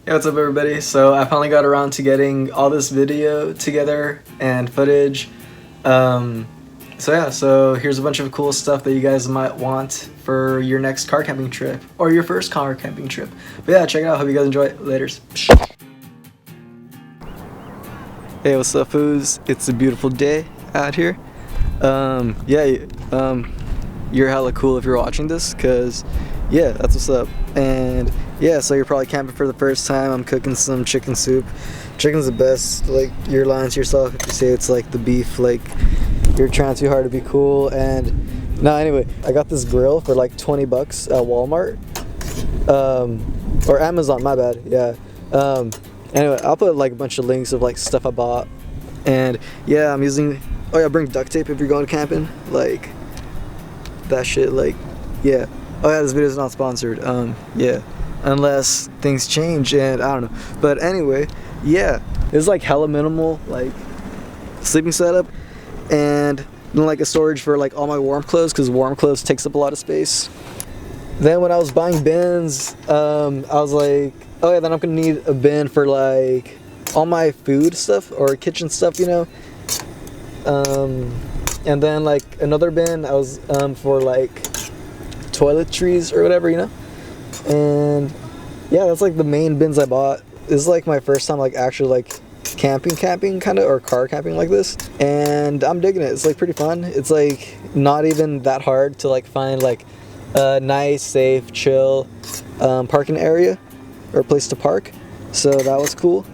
Hey, what's up everybody? So I finally got around to getting all this video together and footage. So here's a bunch of cool stuff that you guys might want for your next car camping trip or your first car camping trip. But yeah, check it out. Hope you guys enjoy it. Laters. Hey, what's up, foos? It's a beautiful day out here. You're hella cool if you're watching this, cause yeah, that's what's up. And yeah, so you're probably camping for the first time. I'm cooking some chicken soup. Chicken's the best. Like, you're lying to yourself if you say it's like the beef. Like, you're trying too hard to be cool. And no, anyway, I got this grill for like 20 bucks at Walmart, or Amazon. My bad. Yeah. Anyway, I'll put like a bunch of links of like stuff I bought. And yeah, I'm using. Oh yeah, bring duct tape if you're going camping. Like that shit. Like, yeah. Oh yeah, this video is not sponsored. Yeah, unless things change, and I don't know. But anyway, yeah, it's like hella minimal, like sleeping setup, and then like a storage for like all my warm clothes, because warm clothes takes up a lot of space. Then when I was buying bins, I was like, oh yeah, then I'm gonna need a bin for like all my food stuff or kitchen stuff, you know. And then like another bin I was for like toiletries or whatever, you know. And yeah, that's like the main bins I bought. This is like my first time like actually like camping kind of, or car camping like this, and I'm digging it. It's like pretty fun. It's like not even that hard to like find like a nice, safe, chill parking area or place to park, so that was cool.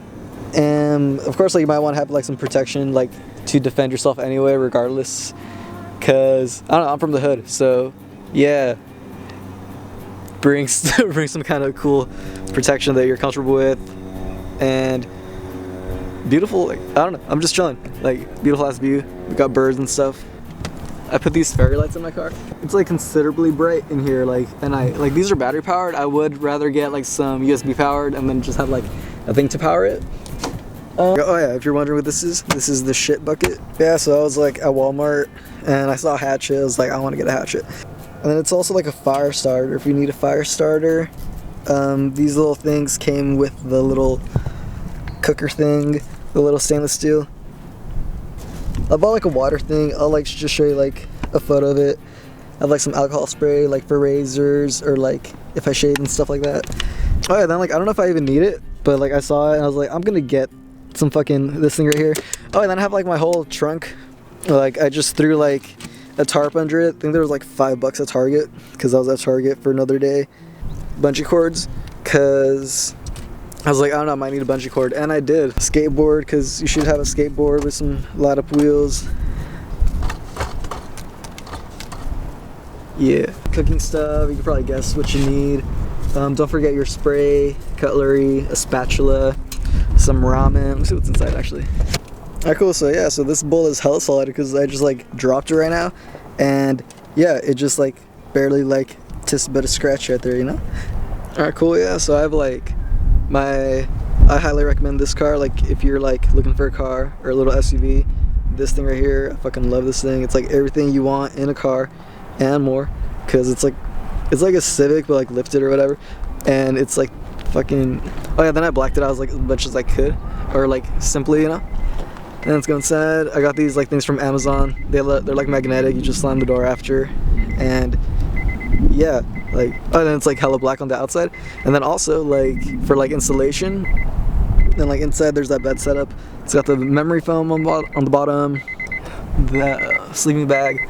And of course, like, you might want to have like some protection, like to defend yourself anyway, regardless, because I don't know, I'm from the hood, so yeah, bring some kind of cool protection that you're comfortable with. And beautiful, like, I don't know, I'm just chilling, like beautiful ass view. We got birds and stuff. I put these fairy lights in my car. It's like considerably bright in here, like, and like these are battery powered. I would rather get like some USB powered and then just have like a thing to power it. Oh yeah, if you're wondering what this is the shit bucket. Yeah, so I was like at Walmart and I saw a hatchet. I was like, I want to get a hatchet. And then it's also like a fire starter if you need a fire starter. These little things came with the little cooker thing, the little stainless steel. I bought like a water thing. I'll like just show you like a photo of it. I have like some alcohol spray like for razors or like if I shave and stuff like that. Oh yeah, then like I don't know if I even need it, but like I saw it and I was like, I'm gonna get some fucking this thing right here. Oh, and then I have like my whole trunk. Like I just threw like a tarp under it. I think there was like $5 at Target, because I was at Target for another day. Bungee cords, because I was like, I don't know, I might need a bungee cord, and I did. Skateboard, because you should have a skateboard with some light up wheels. Yeah, cooking stuff, you can probably guess what you need. Don't forget your spray, cutlery, a spatula, some ramen. Let me see what's inside actually. Alright, cool. So yeah, so this bowl is hella solid because I just like dropped it right now, and yeah, it just like barely like just a bit of scratch right there, you know. Alright, cool. Yeah, so I have like I highly recommend this car, like if you're like looking for a car or a little SUV. This thing right here, I fucking love this thing. It's like everything you want in a car and more, because it's like a Civic but like lifted or whatever, and it's like fucking. Oh yeah, then I blacked it out as like as much as I could, or like simply, you know. And let's go inside. I got these like things from Amazon. They're like magnetic. You just slam the door after, and yeah, like, oh, then it's like hella black on the outside. And then also like for like insulation, then like inside there's that bed setup. It's got the memory foam on the bottom, the sleeping bag,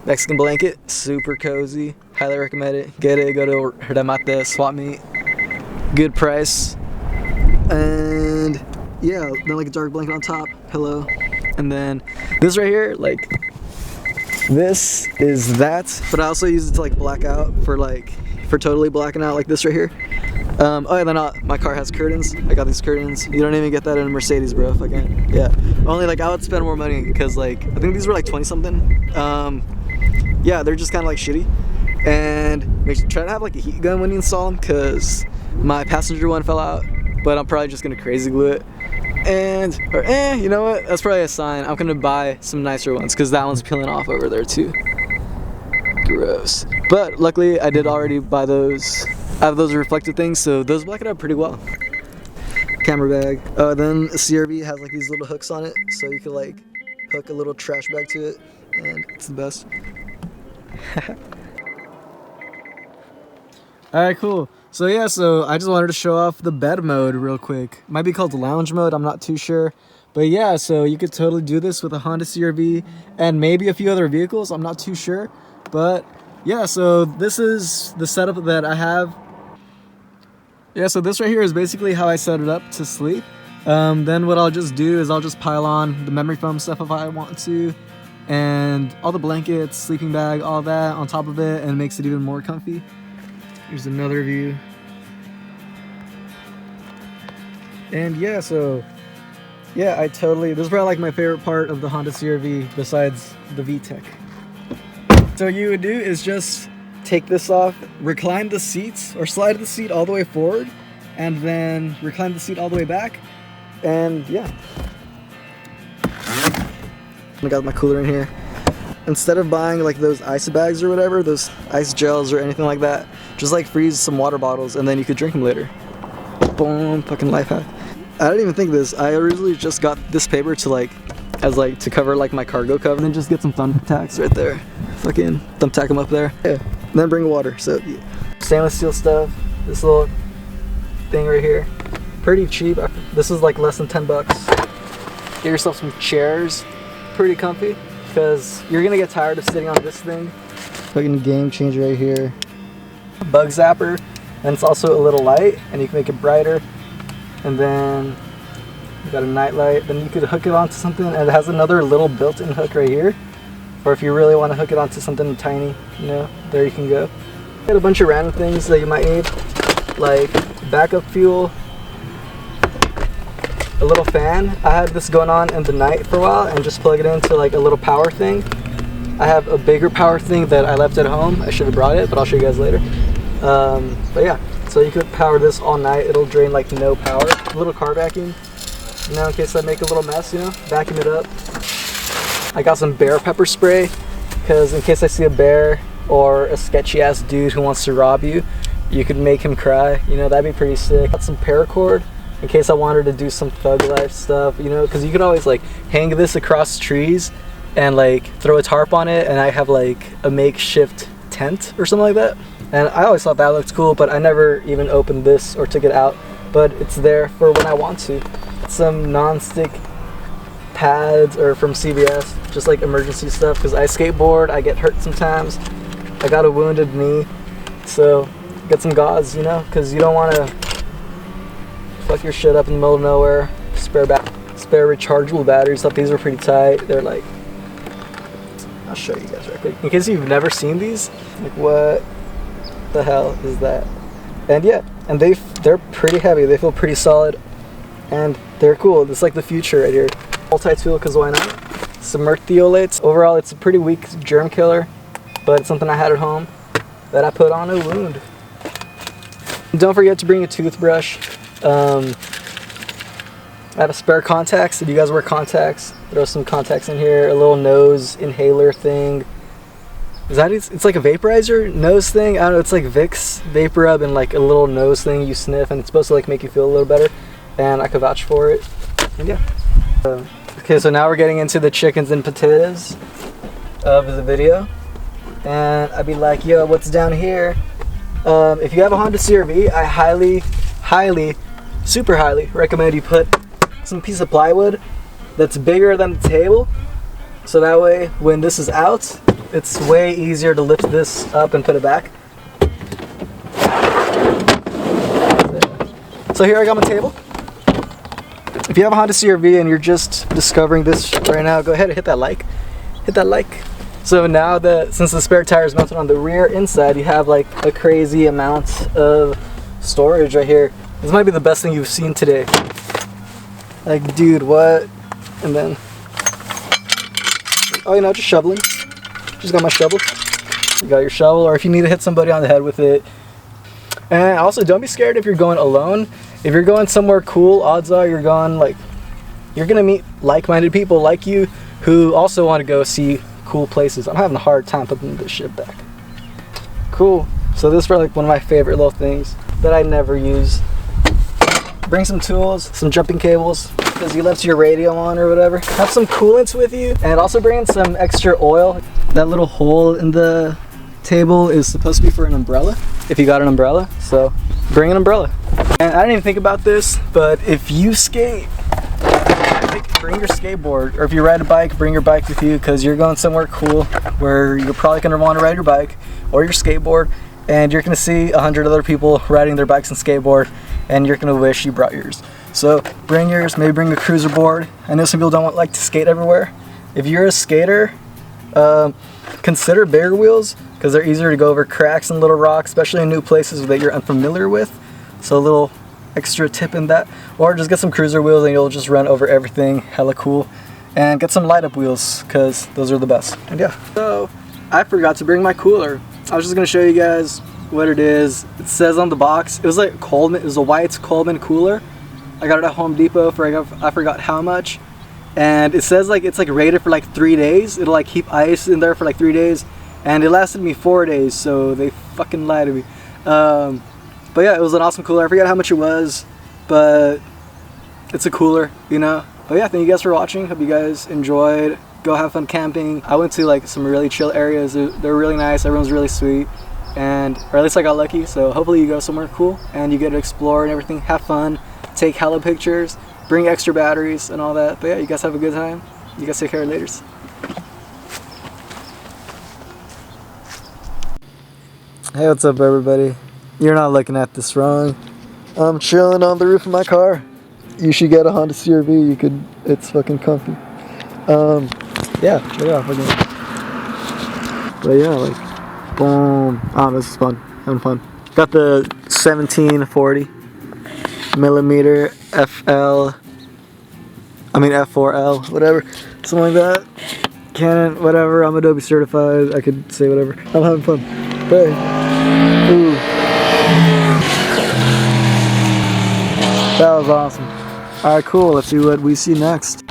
Mexican blanket, super cozy. Highly recommend it. Get it. Go to Remate swap meet. Good price. And yeah, then like a dark blanket on top, pillow, and then this right here, like this is that, but I also use it to like black out for totally blacking out, like this right here. Oh yeah, then my car has curtains. I got these curtains. You don't even get that in a Mercedes, bro. Fucking yeah. Only like I would spend more money, because like I think these were like 20 something. Yeah, they're just kind of like shitty, and try to have like a heat gun when you install them, because my passenger one fell out, but I'm probably just gonna crazy glue it. And you know what, that's probably a sign. I'm gonna buy some nicer ones, because that one's peeling off over there too. Gross. But luckily I did already buy those. I have those reflective things, so those black it out pretty well. camera bag. Then a CRV has like these little hooks on it, so you could like hook a little trash bag to it, and it's the best. Alright, cool. So yeah, so I just wanted to show off the bed mode real quick. Might be called lounge mode, I'm not too sure. But yeah, so you could totally do this with a Honda CRV and maybe a few other vehicles, I'm not too sure. But yeah, so this is the setup that I have. Yeah, so this right here is basically how I set it up to sleep. Then what I'll just do is I'll just pile on the memory foam stuff if I want to, and all the blankets, sleeping bag, all that on top of it, and it makes it even more comfy. Here's another view. And yeah, so yeah, this is probably like my favorite part of the Honda CR-V besides the VTEC. So what you would do is just take this off, recline the seats, or slide the seat all the way forward, and then recline the seat all the way back, and yeah. I got my cooler in here. Instead of buying like those ice bags or whatever, those ice gels or anything like that, just like freeze some water bottles and then you could drink them later. Boom, fucking life hack. I didn't even think of this. I originally just got this paper to to cover like my cargo cover, and then just get some thumbtacks right there. Fucking thumbtack them up there. Yeah. And then bring water. So yeah. Stainless steel stuff. This little thing right here. Pretty cheap. This is like less than 10 bucks. Get yourself some chairs. Pretty comfy, because you're gonna get tired of sitting on this thing. Fucking game changer right here. Bug zapper, and it's also a little light, and you can make it brighter. And then you got a night light. Then you could hook it onto something, and it has another little built-in hook right here. Or if you really want to hook it onto something tiny, you know, there you can go. Got a bunch of random things that you might need, like backup fuel, a little fan. I had this going on in the night for a while and just plug it into like a little power thing. I have a bigger power thing that I left at home. I should have brought it, but I'll show you guys later. But yeah, so you could power this all night. It'll drain like no power. A little car vacuum, you know, in case I make a little mess, you know, vacuum it up. I got some bear pepper spray, because in case I see a bear or a sketchy ass dude who wants to rob you, you could make him cry, you know, that'd be pretty sick. Got some paracord, in case I wanted to do some thug life stuff, you know, because you could always like hang this across trees and like throw a tarp on it, and I have like a makeshift tent or something like that. And I always thought that looked cool, but I never even opened this or took it out, but it's there for when I want to. Some non-stick pads, or from CVS, just like emergency stuff, because I skateboard, I get hurt sometimes. I got a wounded knee, so get some gauze, you know, because you don't want to fuck your shit up in the middle of nowhere. Spare rechargeable batteries. Thought these were pretty tight. They're like, I'll show you guys real quick in case you've never seen these. Like, what the hell is that? And yeah, and they're pretty heavy. They feel pretty solid, and they're cool. It's like the future right here. Multi-tool, because why not? Some merthiolate. Overall, it's a pretty weak germ killer, but it's something I had at home that I put on a wound. Don't forget to bring a toothbrush. I have a spare contacts. If you guys wear contacts, throw some contacts in here. A little nose inhaler thing. Is that it's like a vaporizer nose thing? I don't know. It's like Vicks Vapor Rub, and like a little nose thing you sniff, and it's supposed to like make you feel a little better. And I could vouch for it. And yeah. Okay, so now we're getting into the chickens and potatoes of the video, and I'd be like, yo, what's down here? If you have a Honda CR-V, I highly, super highly recommend you put some piece of plywood that's bigger than the table, so that way when this is out, it's way easier to lift this up and put it back. So here I got my table. If you have a Honda CR-V and you're just discovering this right now, go ahead and hit that like. Hit that like. So now that, since the spare tire is mounted on the rear inside, you have like a crazy amount of storage right here. This might be the best thing you've seen today. Like, dude, what? And then, oh, you know, just shoveling. Just got my shovel. You got your shovel, or if you need to hit somebody on the head with it. And also, don't be scared if you're going alone. If you're going somewhere cool, odds are you're gonna meet like-minded people like you who also want to go see cool places. I'm having a hard time putting this shit back. Cool. So this is probably like one of my favorite little things that I never use. bring some tools, some jumping cables, because you left your radio on or whatever. Have some coolants with you, and also bring in some extra oil. That little hole in the table is supposed to be for an umbrella, if you got an umbrella, so bring an umbrella. And I didn't even think about this, but if you skate, bring your skateboard, or if you ride a bike, bring your bike with you, because you're going somewhere cool where you're probably going to want to ride your bike or your skateboard, and you're going to see 100 other people riding their bikes and skateboard, and you're going to wish you brought yours. So bring yours, maybe bring a cruiser board. I know some people don't like to skate everywhere. If you're a skater, consider bigger wheels, because they're easier to go over cracks and little rocks, especially in new places that you're unfamiliar with. So a little extra tip in that. Or just get some cruiser wheels and you'll just run over everything hella cool. And get some light up wheels, because those are the best. And yeah, so I forgot to bring my cooler. I was just going to show you guys what it is. It says on the box, it was like Coleman, it was a white Coleman cooler. I got it at Home Depot for I forgot how much. And it says like it's like rated for like 3 days. It'll like keep ice in there for like 3 days. And it lasted me 4 days, so they fucking lied to me. But yeah, it was an awesome cooler. I forget how much it was, but it's a cooler, you know. But yeah, thank you guys for watching. Hope you guys enjoyed. Go have fun camping. I went to like some really chill areas. They're really nice. Everyone's really sweet. And, or at least I got lucky. So hopefully you go somewhere cool and you get to explore and everything. Have fun. Take hella pictures. Bring extra batteries and all that. But yeah, you guys have a good time. You guys take care later. Hey, what's up everybody? You're not looking at this wrong. I'm chilling on the roof of my car. You should get a Honda CR-V. It's fucking comfy. Yeah, check it out. But yeah, like, boom. Oh, this is fun. Having fun. Got the 1740 millimeter F4L, whatever. Something like that. Canon, whatever. I'm Adobe certified. I could say whatever. I'm having fun. Hey. Ooh. That was awesome. Alright, cool. Let's see what we see next.